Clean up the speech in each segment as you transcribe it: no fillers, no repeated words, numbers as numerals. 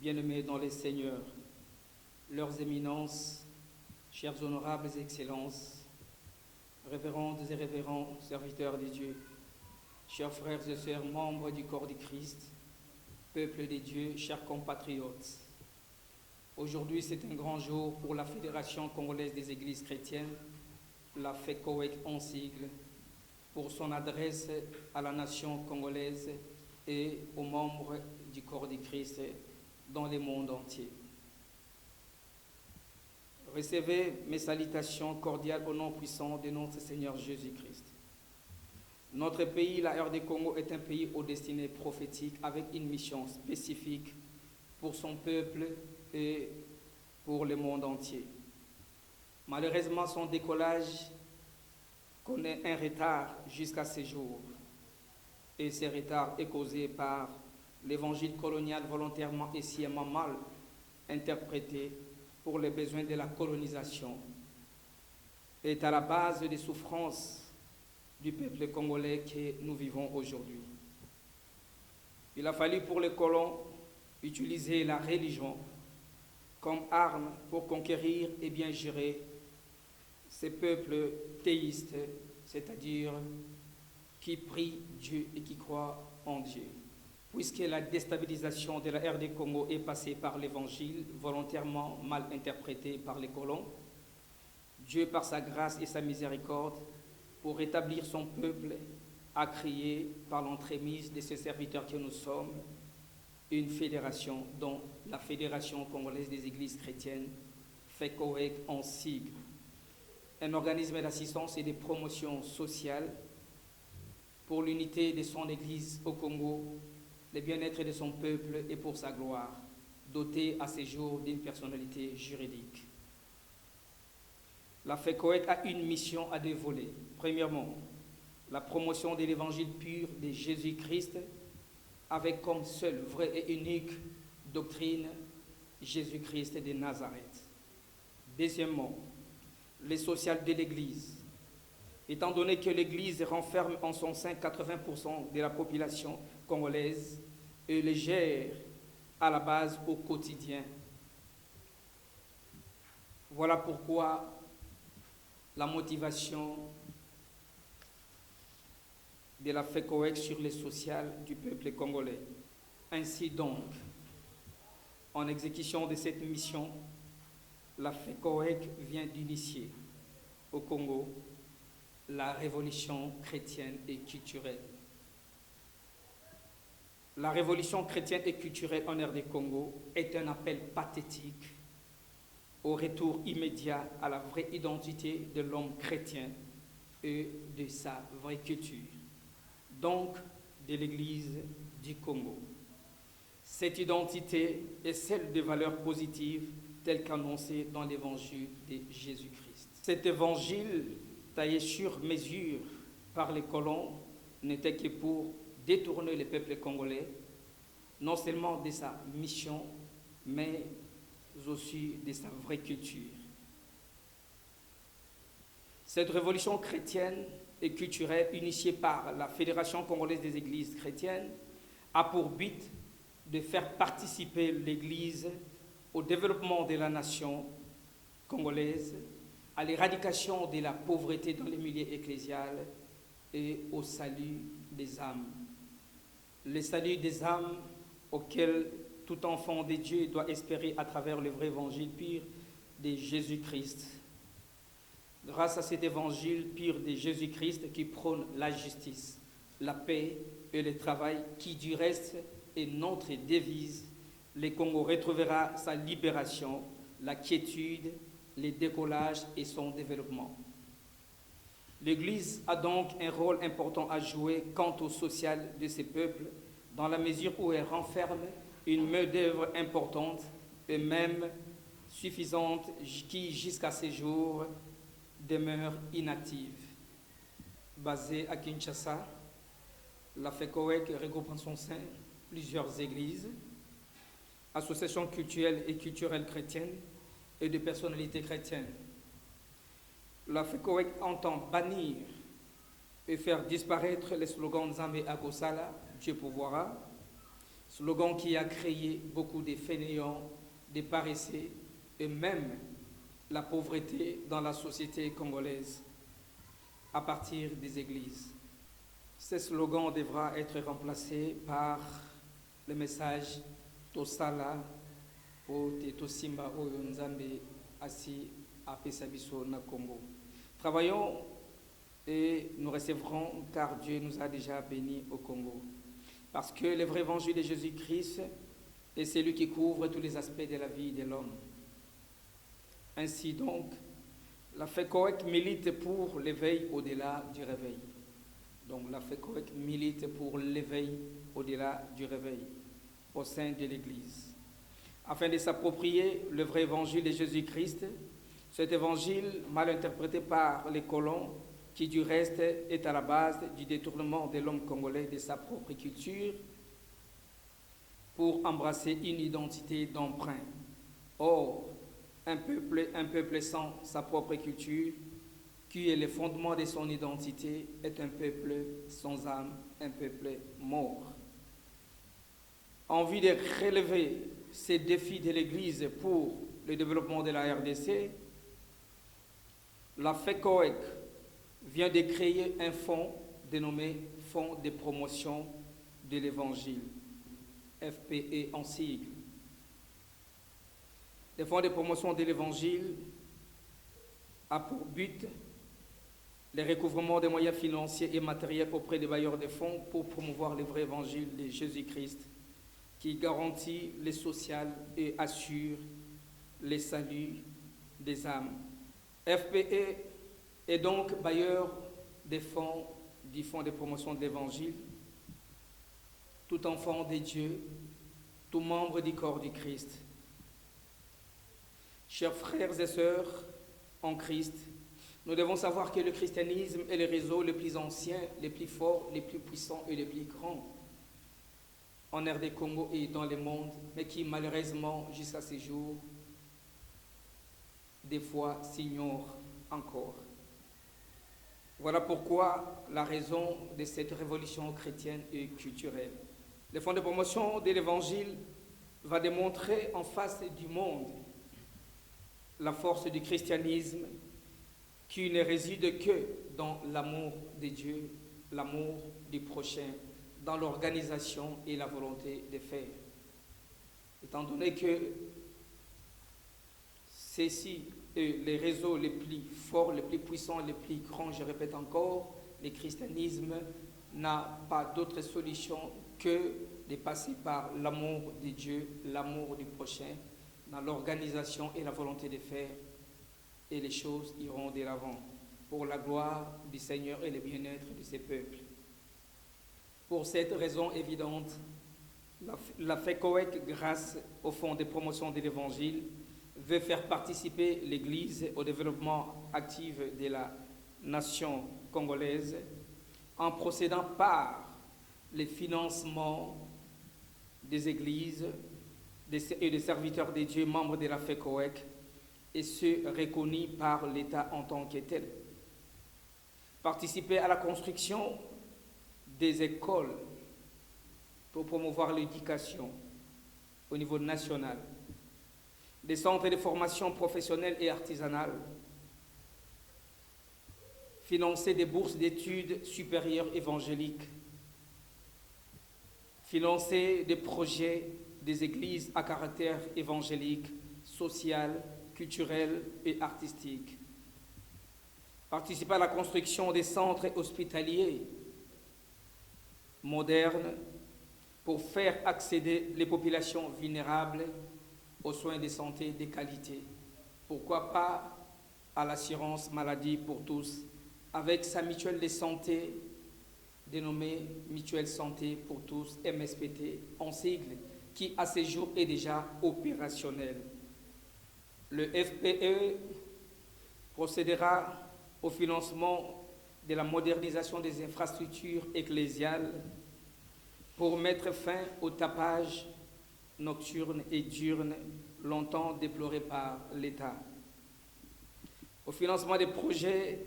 bien-aimés dans les seigneurs, leurs éminences, chers honorables excellences, révérendes et révérends serviteurs de Dieu, chers frères et sœurs membres du corps du Christ, peuple de Dieu, chers compatriotes. Aujourd'hui, c'est un grand jour pour la Fédération congolaise des églises chrétiennes, la FECOEC en sigle, pour son adresse à la nation congolaise et aux membres du corps du Christ dans le monde entier. Recevez mes salutations cordiales au nom puissant de notre Seigneur Jésus-Christ. Notre pays, la RD Congo, est un pays aux destinées prophétiques avec une mission spécifique pour son peuple et pour le monde entier. Malheureusement, son décollage connaît un retard jusqu'à ce jour. Et ce retard est causé par l'évangile colonial volontairement et sciemment mal interprété pour les besoins de la colonisation, est à la base des souffrances du peuple congolais que nous vivons aujourd'hui. Il a fallu pour les colons utiliser la religion comme arme pour conquérir et bien gérer ces peuples théistes, c'est-à-dire qui prient Dieu et qui croient en Dieu. Puisque la déstabilisation de la RD Congo est passée par l'évangile volontairement mal interprété par les colons, Dieu, par sa grâce et sa miséricorde, pour rétablir son peuple, a créé, par l'entremise de ses serviteurs que nous sommes, une fédération, dont la Fédération congolaise des églises chrétiennes, FECOEC en sigle, un organisme d'assistance et de promotion sociale pour l'unité de son Église au Congo, le bien-être de son peuple et pour sa gloire, doté à ce jour d'une personnalité juridique. La FECOEC a une mission à 2 volets. Premièrement, la promotion de l'évangile pur de Jésus-Christ avec comme seule, vraie et unique doctrine Jésus-Christ de Nazareth. Deuxièmement, le social de l'Église. Étant donné que l'Église renferme en son sein 80% de la population congolaise et le gère à la base au quotidien. Voilà pourquoi la motivation de la FECOEC sur le social du peuple congolais. Ainsi donc, en exécution de cette mission, la FECOEC vient d'initier au Congo la révolution chrétienne et culturelle. La révolution chrétienne et culturelle en RD Congo est un appel pathétique au retour immédiat à la vraie identité de l'homme chrétien et de sa vraie culture, donc de l'Église du Congo. Cette identité est celle des valeurs positives telles qu'annoncées dans l'évangile de Jésus-Christ. Cet évangile, taillé sur mesure par les colons, n'était que pour détourner le peuple congolais, non seulement de sa mission, mais aussi de sa vraie culture. Cette révolution chrétienne et culturelle, initiée par la Fédération congolaise des églises chrétiennes, a pour but de faire participer l'Église au développement de la nation congolaise, à l'éradication de la pauvreté dans les milieux ecclésial et au salut des âmes. Le salut des âmes auquel tout enfant de Dieu doit espérer à travers le vrai évangile pur de Jésus-Christ. Grâce à cet évangile pur de Jésus-Christ qui prône la justice, la paix et le travail, qui du reste est notre devise, le Congo retrouvera sa libération, la quiétude, le décollage et son développement. L'Église a donc un rôle important à jouer quant au social de ces peuples, dans la mesure où elle renferme une main-d'œuvre importante et même suffisante qui, jusqu'à ce jour, demeure inactive. Basée à Kinshasa, la FECOEC regroupe en son sein plusieurs églises, associations culturelles et culturelles chrétiennes et de personnalités chrétiennes. La FECOEC entend bannir et faire disparaître les slogans Nzambe Akosala, Dieu pourvoira, slogan qui a créé beaucoup de fainéants, des paresseux et même la pauvreté dans la société congolaise à partir des églises. Ce slogan devra être remplacé par le message Tosala po te tosimba oyo nzambe asi apesa biso na Congo. Travaillons et nous recevrons car Dieu nous a déjà bénis au Congo. Parce que le vrai évangile de Jésus-Christ est celui qui couvre tous les aspects de la vie de l'homme. Ainsi donc, la FECOEC milite pour l'éveil au-delà du réveil. Donc la FECOEC milite pour l'éveil au-delà du réveil au sein de l'Église. Afin de s'approprier le vrai évangile de Jésus-Christ, cet évangile mal interprété par les colons, qui du reste est à la base du détournement de l'homme congolais de sa propre culture pour embrasser une identité d'emprunt. Or, un peuple sans sa propre culture, qui est le fondement de son identité, est un peuple sans âme, un peuple mort. En vue de relever ces défis de l'Église pour le développement de la RDC, la FECOEC vient de créer un fonds dénommé Fonds de promotion de l'Évangile, FPE en sigle. Le Fonds de promotion de l'Évangile a pour but le recouvrement des moyens financiers et matériels auprès des bailleurs de fonds pour promouvoir le vrai évangile de Jésus-Christ qui garantit le social et assure le salut des âmes. FPE est donc bailleur des fonds du Fonds de promotion de l'Évangile. Tout enfant de Dieu, tout membre du corps du Christ. Chers frères et sœurs en Christ, nous devons savoir que le christianisme est le réseau le plus ancien, le plus fort, le plus puissant et le plus grand en RD Congo et dans le monde, mais qui malheureusement, jusqu'à ce jour, des fois s'ignore encore. Voilà pourquoi la raison de cette révolution chrétienne et culturelle. Le Fonds de promotion de l'Évangile va démontrer en face du monde la force du christianisme qui ne réside que dans l'amour de Dieu, l'amour du prochain, dans l'organisation et la volonté de faire. Étant donné que ceci est les réseaux les plus forts, les plus puissants, les plus grands, je répète encore, le christianisme n'a pas d'autre solution que de passer par l'amour de Dieu, l'amour du prochain, dans l'organisation et la volonté de faire, et les choses iront de l'avant pour la gloire du Seigneur et le bien-être de ses peuples. Pour cette raison évidente, la FECOEC, grâce au Fonds de promotion de l'Évangile, veut faire participer l'Église au développement actif de la nation congolaise en procédant par le financement des églises et des serviteurs de Dieu membres de la FECOEC et ceux reconnus par l'État en tant que tel. Participer à la construction des écoles pour promouvoir l'éducation au niveau national, des centres de formation professionnelle et artisanale, financer des bourses d'études supérieures évangéliques, financer des projets des églises à caractère évangélique, social, culturel et artistique, participer à la construction des centres hospitaliers modernes pour faire accéder les populations vulnérables aux soins de santé de qualité. Pourquoi pas à l'assurance maladie pour tous, avec sa mutuelle de santé dénommée Mutuelle Santé pour tous, MSPT, en sigle, qui à ce jour est déjà opérationnel. Le FPE procédera au financement de la modernisation des infrastructures ecclésiales pour mettre fin au tapage nocturne et diurne longtemps déploré par l'État. Au financement des projets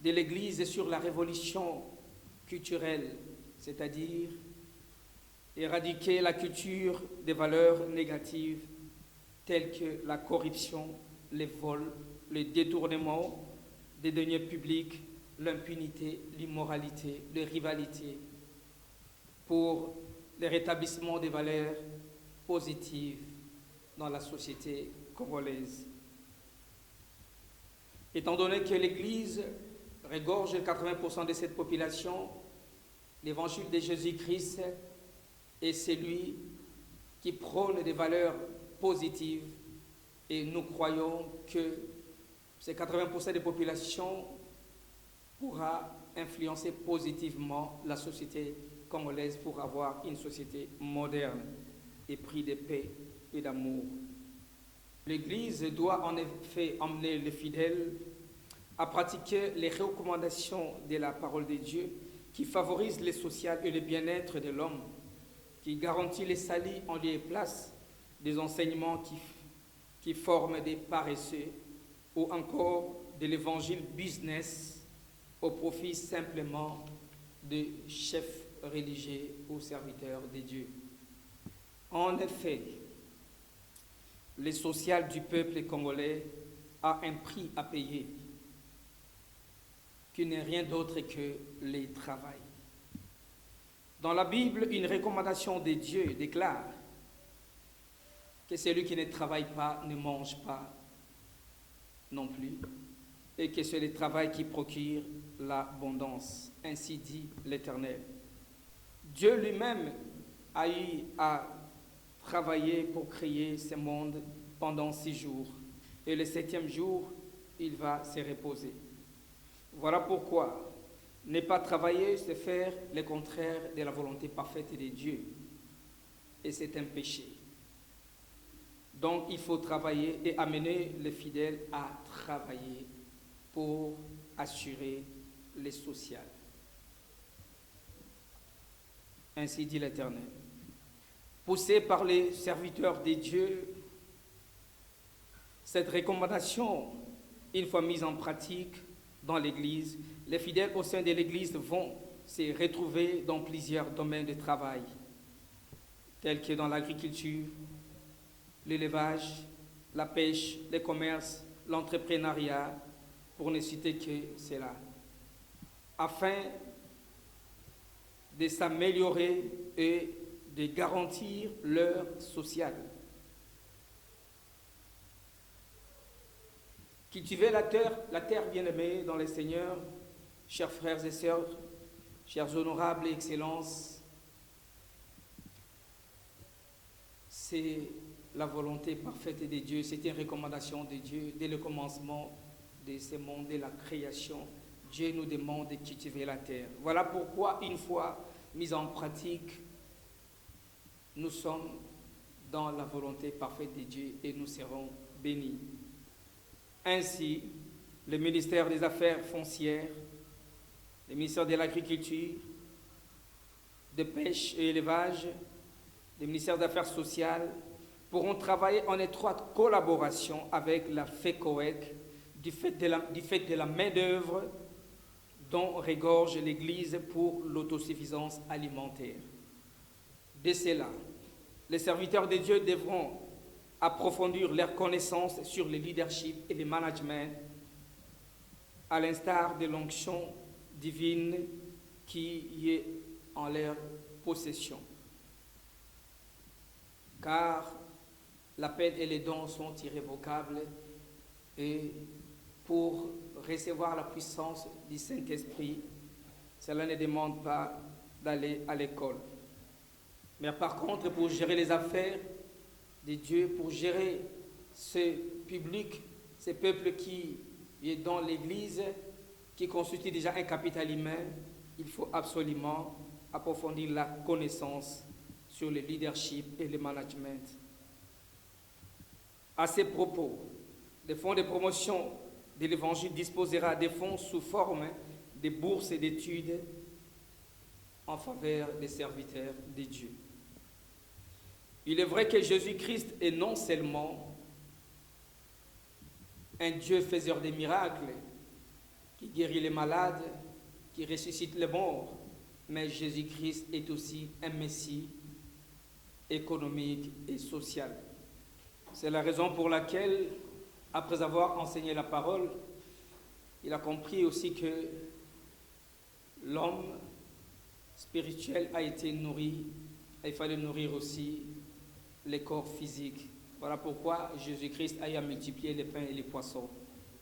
de l'Église sur la révolution culturelle, c'est-à-dire éradiquer la culture des valeurs négatives telles que la corruption, les vols, le détournement des deniers publics, l'impunité, l'immoralité, les rivalités, pour le rétablissement des valeurs positives dans la société congolaise. Étant donné que l'Église regorge 80% de cette population, l'évangile de Jésus-Christ est celui qui prône des valeurs positives et nous croyons que ces 80% de population pourra influencer positivement la société congolaise pour avoir une société moderne et pris de paix et d'amour. L'Église doit en effet emmener les fidèles à pratiquer les recommandations de la parole de Dieu qui favorise le social et le bien-être de l'homme, qui garantit les salis en lieu et place des enseignements qui forment des paresseux ou encore de l'évangile business au profit simplement de chefs religieux ou serviteurs de Dieu. En effet, le social du peuple congolais a un prix à payer qui n'est rien d'autre que le travail. Dans la Bible, une recommandation de Dieu déclare que celui qui ne travaille pas ne mange pas non plus, et que c'est le travail qui procure l'abondance. Ainsi dit l'Éternel. Dieu lui-même a eu à travailler pour créer ce monde pendant 6 jours, et le 7e jour, il va se reposer. Voilà pourquoi ne pas travailler, c'est faire le contraire de la volonté parfaite de Dieu. Et c'est un péché. Donc il faut travailler et amener les fidèles à travailler pour assurer le social. Ainsi dit l'Éternel. Poussé par les serviteurs de Dieu, cette recommandation, une fois mise en pratique dans l'Église, les fidèles au sein de l'Église vont se retrouver dans plusieurs domaines de travail, tels que dans l'agriculture, l'élevage, la pêche, le commerce, l'entrepreneuriat, pour ne citer que cela, afin de s'améliorer et de garantir leur social. Cultiver la terre bien-aimée dans le Seigneur, chers frères et sœurs, chers honorables et excellences, c'est la volonté parfaite de Dieu, c'est une recommandation de Dieu dès le commencement de ce monde, de la création. Dieu nous demande de cultiver la terre. Voilà pourquoi, une fois mise en pratique, nous sommes dans la volonté parfaite de Dieu et nous serons bénis. Ainsi, le ministère des Affaires foncières, le ministère de l'Agriculture, de Pêche et Élevage, le ministère des Affaires sociales pourront travailler en étroite collaboration avec la FECOEC du fait de la main-d'œuvre dont regorge l'Église pour l'autosuffisance alimentaire. De cela, les serviteurs de Dieu devront approfondir leurs connaissances sur le leadership et le management, à l'instar de l'onction divine qui est en leur possession. Car l'appel et les dons sont irrévocables et pour recevoir la puissance du Saint-Esprit, cela ne demande pas d'aller à l'école. Mais par contre, pour gérer les affaires de Dieu, pour gérer ce public, ce peuple qui est dans l'Église, qui constitue déjà un capital humain, il faut absolument approfondir la connaissance sur le leadership et le management. À ces propos, le Fonds de promotion de l'Évangile disposera des fonds sous forme de bourses d'études en faveur des serviteurs de Dieu. Il est vrai que Jésus-Christ est non seulement un Dieu faiseur de miracles, qui guérit les malades, qui ressuscite les morts, mais Jésus-Christ est aussi un Messie économique et social. C'est la raison pour laquelle, après avoir enseigné la parole, il a compris aussi que l'homme spirituel a été nourri, et il fallait nourrir aussi les corps physiques. Voilà pourquoi Jésus-Christ a eu à multiplier les pains et les poissons.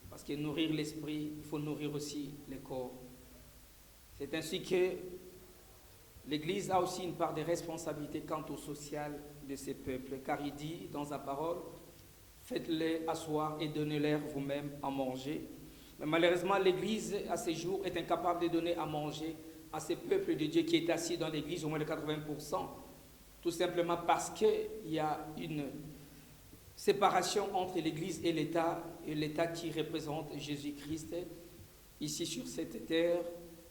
Parce que nourrir l'esprit, il faut nourrir aussi les corps. C'est ainsi que l'Église a aussi une part de responsabilité quant au social de ces peuples, car il dit dans sa parole, faites-les asseoir et donnez-leur vous-même à manger. Mais malheureusement, l'Église, à ces jours, est incapable de donner à manger à ces peuples de Dieu qui est assis dans l'Église, au moins de 80%, tout simplement parce qu'il y a une séparation entre l'Église et l'État qui représente Jésus-Christ, ici sur cette terre,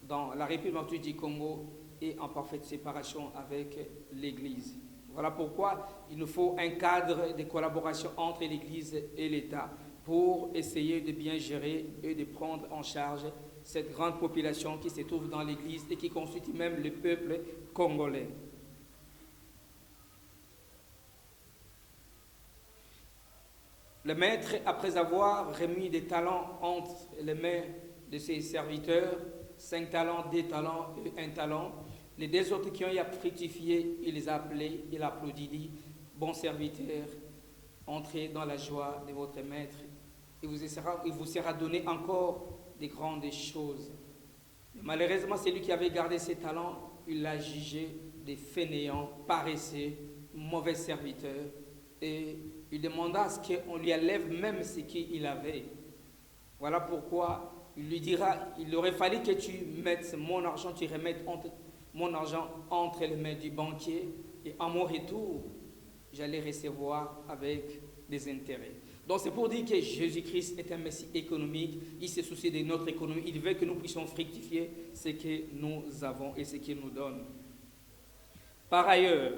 dans la République du Congo, et en parfaite séparation avec l'Église. Voilà pourquoi il nous faut un cadre de collaboration entre l'Église et l'État pour essayer de bien gérer et de prendre en charge cette grande population qui se trouve dans l'Église et qui constitue même le peuple congolais. Le maître, après avoir remis des talents entre les mains de ses serviteurs, 5 talents, 2 talents et 1 talent, les 2 autres qui ont eu à fructifier, il les a appelés, il a applaudi, dit, bon serviteur, entrez dans la joie de votre maître, et il vous sera donné encore des grandes choses. Mais malheureusement, celui qui avait gardé ses talents, il l'a jugé des fainéants, paresseux, mauvais serviteurs, et il demanda à ce qu'on lui enlève même ce qu'il avait. Voilà pourquoi il lui dira, il aurait fallu que tu mettes mon argent, tu remettes mon argent entre les mains du banquier, et à mon retour, j'allais recevoir avec des intérêts. Donc c'est pour dire que Jésus-Christ est un Messie économique, il se soucie de notre économie, il veut que nous puissions fructifier ce que nous avons et ce qu'il nous donne. Par ailleurs,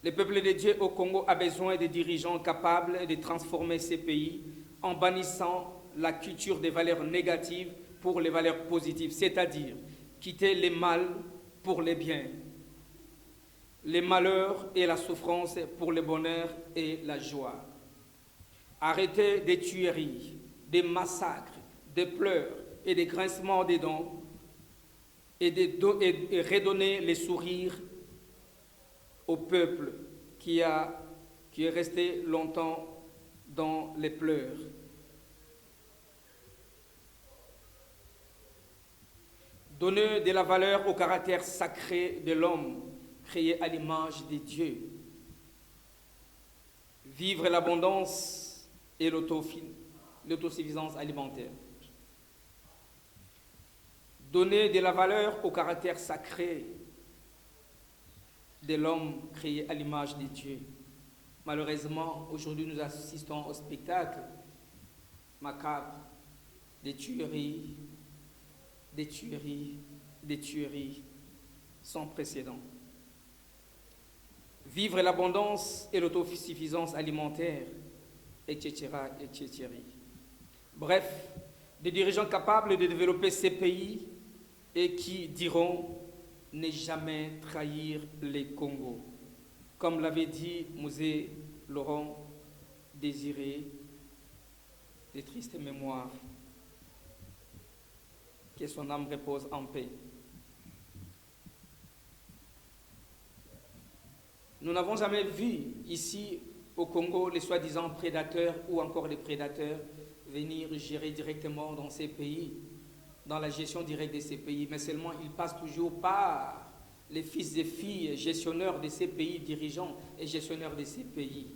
le peuple de Dieu au Congo a besoin de dirigeants capables de transformer ces pays en bannissant la culture des valeurs négatives pour les valeurs positives, c'est-à-dire quitter les mal pour les biens, les malheurs et la souffrance pour le bonheur et la joie. Arrêter des tueries, des massacres, des pleurs et des grincements des dents et redonner les sourires au peuple qui est resté longtemps dans les pleurs. Donner de la valeur au caractère sacré de l'homme, créé à l'image de Dieu. Vivre l'abondance et l'autosuffisance alimentaire. Donner de la valeur au caractère sacré de l'homme créé à l'image de Dieu. Malheureusement, aujourd'hui, nous assistons au spectacle macabre des tueries sans précédent. Vivre l'abondance et l'autosuffisance alimentaire, etc., etc. Bref, des dirigeants capables de développer ces pays et qui diront ne jamais trahir les Congos. Comme l'avait dit Musée Laurent Désiré, de tristes mémoires, que son âme repose en paix. Nous n'avons jamais vu ici au Congo les soi-disant prédateurs ou encore les prédateurs venir gérer directement dans ces pays, dans la gestion directe de ces pays, mais seulement ils passent toujours par les fils et filles gestionnaires de ces pays, dirigeants et gestionnaires de ces pays.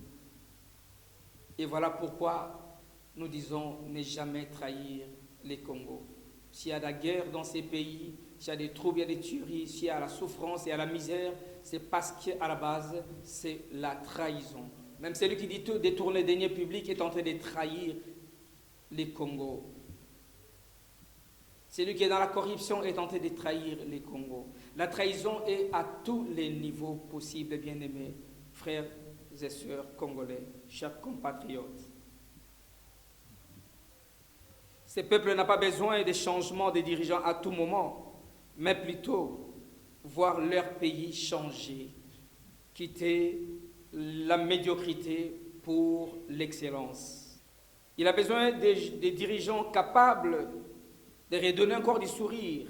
Et voilà pourquoi nous disons ne jamais trahir les Congos. S'il y a de la guerre dans ces pays, s'il y a des troubles, il y a des tueries, s'il y a la souffrance et la misère, c'est parce qu'à la base, c'est la trahison. Même celui qui dit tout détourner les deniers publics est en train de trahir les Congos. Celui qui est dans la corruption est en train de trahir les Congos. La trahison est à tous les niveaux possibles, bien-aimés, frères et sœurs congolais, chers compatriotes. Ce peuple n'a pas besoin de changements de dirigeants à tout moment, mais plutôt voir leur pays changer, quitter la médiocrité pour l'excellence. Il a besoin des dirigeants capables de redonner encore du sourire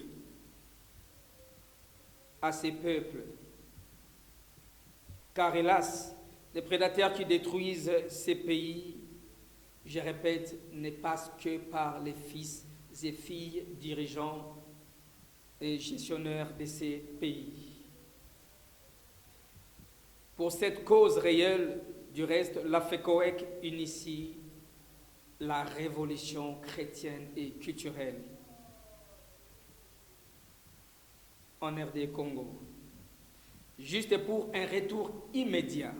à ces peuples. Car hélas, les prédateurs qui détruisent ces pays, je répète, ne passent que par les fils et filles dirigeants et gestionnaires de ces pays. Pour cette cause réelle, du reste, la FECOEC initie la révolution chrétienne et culturelle en RD Congo, juste pour un retour immédiat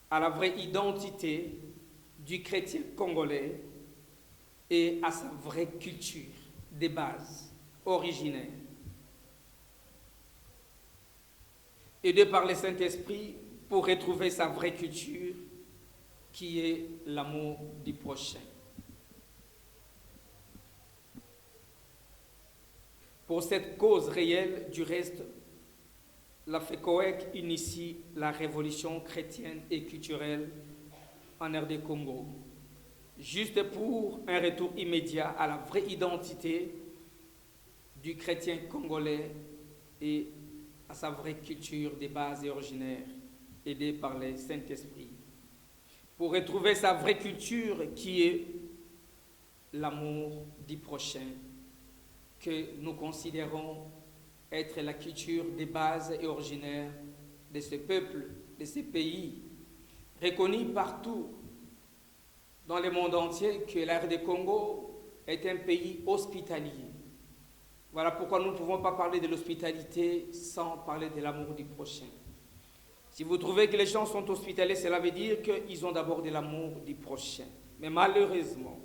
à la vraie identité du chrétien congolais et à sa vraie culture des bases originaires. Aidé par le Saint-Esprit pour retrouver sa vraie culture qui est l'amour du prochain. Pour cette cause réelle, du reste, la FECOEC initie la révolution chrétienne et culturelle en RD Congo, juste pour un retour immédiat à la vraie identité du chrétien congolais et à sa vraie culture des bases et originaires, aidé par le Saint-Esprit, pour retrouver sa vraie culture qui est l'amour du prochain, que nous considérons être la culture des bases et originaires de ce peuple, de ce pays, reconnu partout dans le monde entier que la RD Congo est un pays hospitalier. Voilà pourquoi nous ne pouvons pas parler de l'hospitalité sans parler de l'amour du prochain. Si vous trouvez que les gens sont hospitaliers, cela veut dire qu'ils ont d'abord de l'amour du prochain. Mais malheureusement,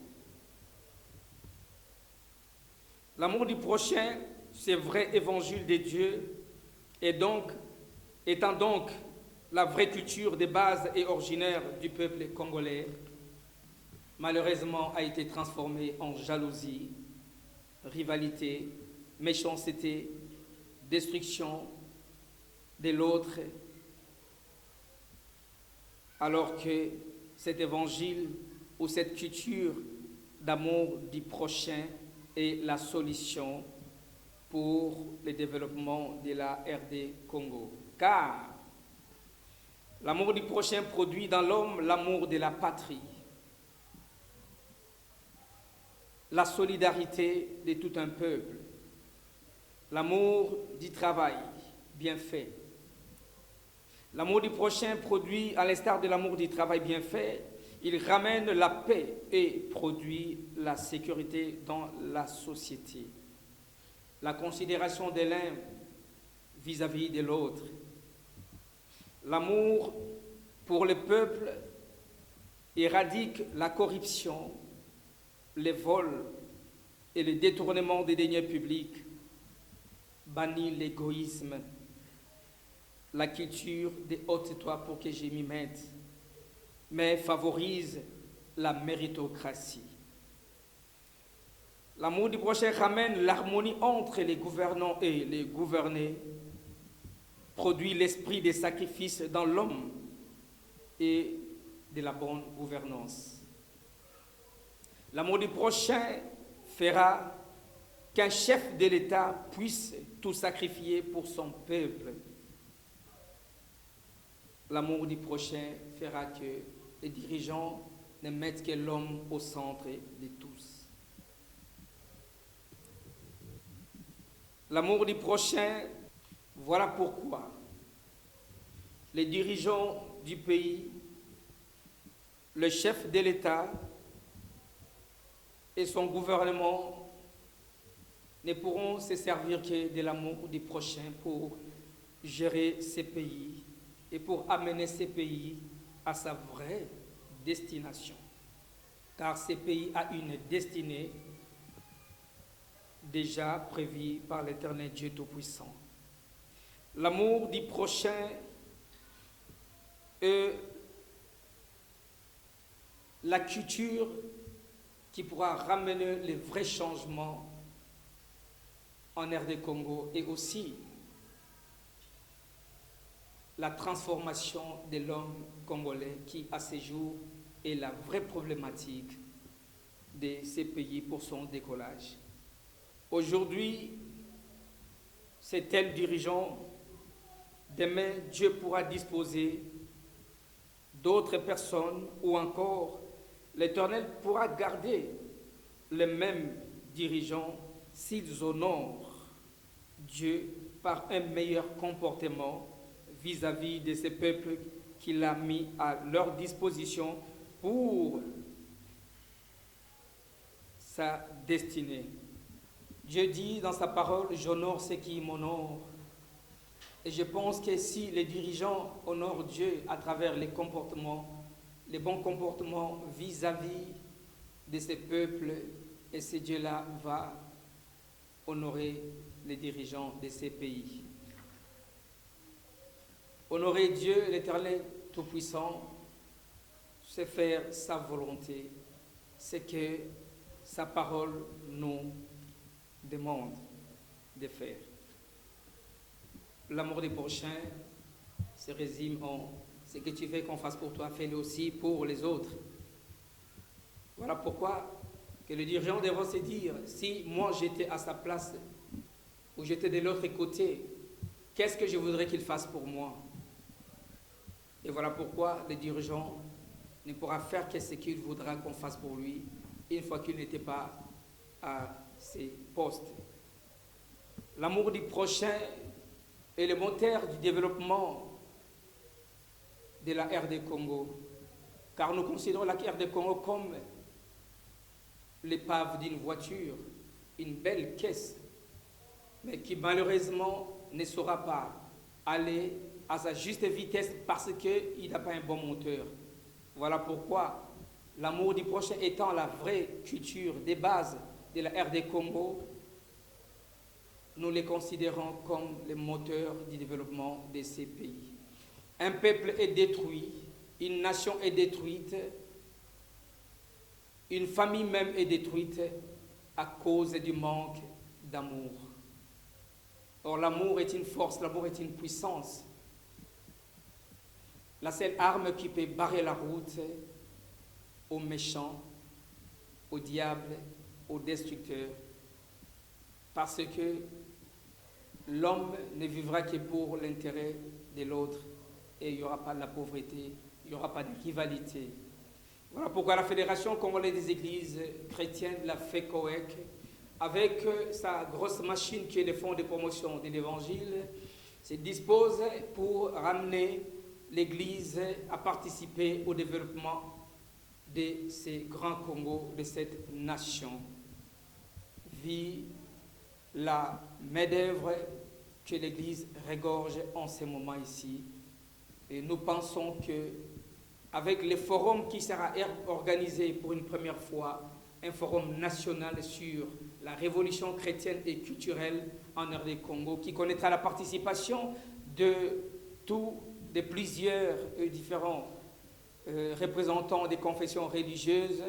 l'amour du prochain, c'est vrai évangile de Dieu, et donc, étant donc la vraie culture des bases et originaires du peuple congolais, malheureusement a été transformée en jalousie, rivalité, méchanceté, destruction de l'autre, alors que cet évangile ou cette culture d'amour du prochain est la solution pour le développement de la RD Congo. Car l'amour du prochain produit dans l'homme l'amour de la patrie, la solidarité de tout un peuple, l'amour du travail bien fait. L'amour du prochain produit, à l'instar de l'amour du travail bien fait, il ramène la paix et produit la sécurité dans la société. La considération de l'un vis-à-vis de l'autre. L'amour pour le peuple éradique la corruption, les vols et le détournement des deniers publics, bannit l'égoïsme, la culture des hautes toits pour que je m'y mette, mais favorise la méritocratie. L'amour du prochain ramène l'harmonie entre les gouvernants et les gouvernés, produit l'esprit des sacrifices dans l'homme et de la bonne gouvernance. L'amour du prochain fera qu'un chef de l'État puisse tout sacrifier pour son peuple. L'amour du prochain fera que les dirigeants ne mettent que l'homme au centre de tous. L'amour du prochain, voilà pourquoi les dirigeants du pays, le chef de l'État et son gouvernement ne pourront se servir que de l'amour du prochain pour gérer ces pays et pour amener ces pays à sa vraie destination. Car ces pays a une destinée déjà prévue par l'Éternel Dieu Tout-Puissant. L'amour du prochain est la culture qui pourra ramener les vrais changements en RD Congo et aussi la transformation de l'homme congolais qui, à ces jours, est la vraie problématique de ces pays pour son décollage. Aujourd'hui, c'est tel dirigeant. Demain, Dieu pourra disposer d'autres personnes ou encore l'Éternel pourra garder les mêmes dirigeants s'ils honorent Dieu par un meilleur comportement vis-à-vis de ces peuples qu'il a mis à leur disposition pour sa destinée. Dieu dit dans sa parole, j'honore ceux qui m'honorent. Et je pense que si les dirigeants honorent Dieu à travers les comportements, les bons comportements vis-à-vis de ces peuples, et ce Dieu-là va honorer les dirigeants de ces pays. Honorer Dieu, l'Éternel Tout-Puissant, c'est faire sa volonté, c'est que sa parole nous demande de faire. L'amour des prochains se résume en ce que tu veux qu'on fasse pour toi, fais-le aussi pour les autres. Voilà pourquoi que le dirigeant devra se dire, si moi j'étais à sa place ou j'étais de l'autre côté, qu'est-ce que je voudrais qu'il fasse pour moi? Et voilà pourquoi le dirigeant ne pourra faire que ce qu'il voudra qu'on fasse pour lui une fois qu'il n'était pas à ses postes. L'amour du prochain est le moteur du développement de la RD Congo, car nous considérons la RD Congo comme l'épave d'une voiture, une belle caisse, mais qui malheureusement ne saura pas aller à sa juste vitesse parce qu'il n'a pas un bon moteur. Voilà pourquoi l'amour du prochain étant la vraie culture des bases de la RD Congo, nous les considérons comme les moteurs du développement de ces pays. Un peuple est détruit, une nation est détruite, une famille même est détruite à cause du manque d'amour. Or, l'amour est une force, l'amour est une puissance. La seule arme qui peut barrer la route aux méchants, au diable, aux destructeurs, parce que l'homme ne vivra que pour l'intérêt de l'autre et il n'y aura pas de la pauvreté, il n'y aura pas de rivalité. Voilà pourquoi la Fédération congolaise des églises chrétiennes, la FECOEC, avec sa grosse machine qui est le fonds de promotion de l'évangile, se dispose pour ramener l'Église à participer au développement de ces grands Congo, de cette nation. Vit la main-d'œuvre que l'Église regorge en ce moment ici. Et nous pensons que avec le forum qui sera organisé pour une première fois, un forum national sur la révolution chrétienne et culturelle en RD Congo, qui connaîtra la participation de plusieurs différents représentants des confessions religieuses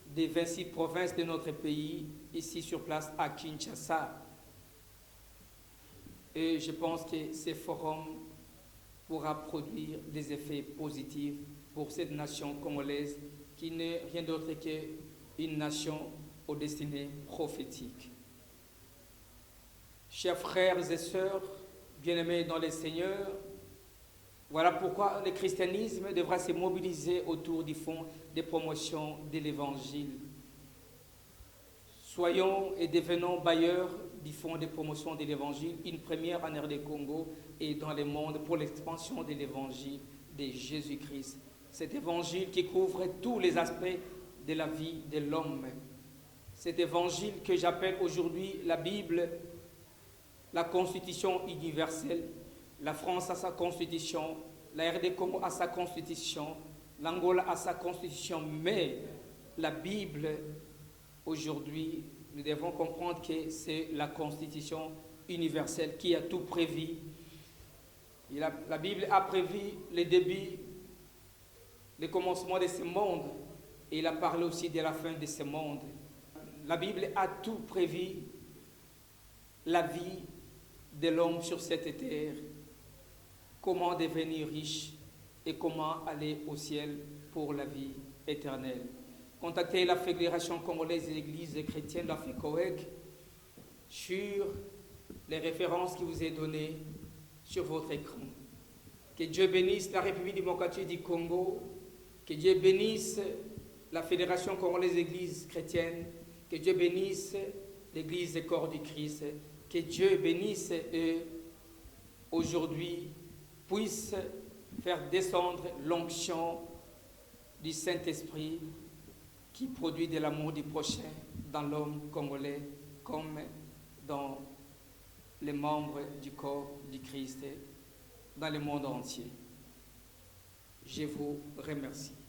des 26 provinces de notre pays, ici sur place à Kinshasa. Et je pense que ce forum pourra produire des effets positifs pour cette nation congolaise qui n'est rien d'autre qu'une nation aux destinées prophétiques. Chers frères et sœurs, bien-aimés dans le Seigneur, voilà pourquoi le christianisme devra se mobiliser autour du fonds de promotion de l'Évangile. Soyons et devenons bailleurs du fonds de promotion de l'Évangile, une première en RD Congo et dans le monde pour l'expansion de l'Évangile de Jésus-Christ. Cet Évangile qui couvre tous les aspects de la vie de l'homme. Cet Évangile que j'appelle aujourd'hui la Bible, la Constitution universelle. La France a sa constitution, la RD Congo a sa constitution, l'Angola a sa constitution, mais la Bible, aujourd'hui, nous devons comprendre que c'est la constitution universelle qui a tout prévu. La Bible a prévu les débuts, le commencement de ce monde, et il a parlé aussi de la fin de ce monde. La Bible a tout prévu, la vie de l'homme sur cette terre. comment devenir riche et comment aller au ciel pour la vie éternelle. Contactez la Fédération congolaise des églises chrétiennes, la FECOEC, sur les références qui vous est données sur votre écran. Que Dieu bénisse la République démocratique du Congo, que Dieu bénisse la Fédération congolaise des églises chrétiennes, que Dieu bénisse l'Église des corps du Christ, que Dieu bénisse eux aujourd'hui, puisse faire descendre l'onction du Saint-Esprit qui produit de l'amour du prochain dans l'homme congolais comme dans les membres du corps du Christ dans le monde entier. Je vous remercie.